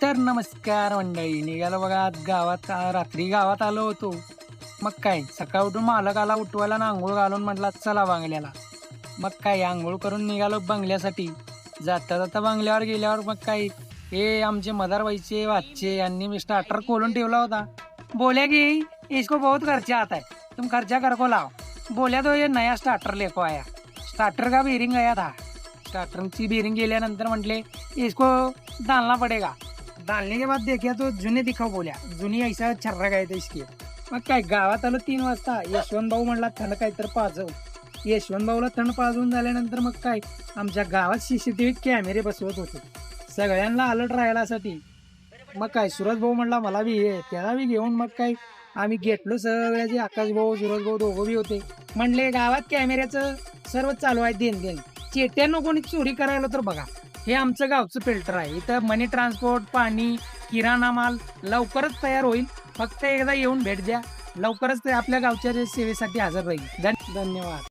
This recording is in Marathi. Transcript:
तर नमस्कार मंडळी, निघालो बघा आज गावात. रात्री गावात आलो होतो. मग काय सकाळ उठून मालकाला उठवायला ना आंघोळ घालून म्हटला चला बंगल्याला. मग काय आंघोळ करून निघालो बंगल्यासाठी. जाता जाता बंगल्यावर गेल्यावर मग काय हे आमचे मदारबाईचे वाचे यांनी मी स्टार्टर खोलून ठेवला होता. बोल्या की इसको बहुत खर्चा आता है, तुम खर्चा कर को लाओ. बोल्या तो ये नया स्टार्टर लेको आया. स्टार्टर का बेरिंग गया था. स्टार्टरची बेरिंग गेल्यानंतर म्हटले इसको डालना पडेगा. डालने के बाद देखिए तो जुने दिखाओ. बोल्या जुनी ऐसा छर्रा गए थे इसके. मग काय गावात आलो 3 वाजता. यशवंत भाऊ म्हणला थंड काहीतरी पाजव. यशवंत भाऊला थंड पाजवून झाल्यानंतर मग काय आमच्या गावात CCTV कॅमेरे बसवत होते सगळ्यांना अलर्ट राहायलासाठी. मग काय सुरज भाऊ म्हणला मला बी ये, त्याला बी घेऊन मग काय आम्ही घेतलो सगळ्याचे. आकाश भाऊ सुरज भाऊ दोघं बी होते. म्हणले गावात कॅमेऱ्याचं सर्व चालू आहे. देण चेट्यानं कोणी चोरी करायला तर बघा, हे आमचं गावचं फिल्टर आहे. इथं मनी ट्रान्सपोर्ट, पाणी, किराणा माल लवकरच तयार होईल. फक्त एकदा येऊन भेट द्या. लवकरच ते आपल्या गावच्या सेवेसाठी हजर राहील. धन्यवाद.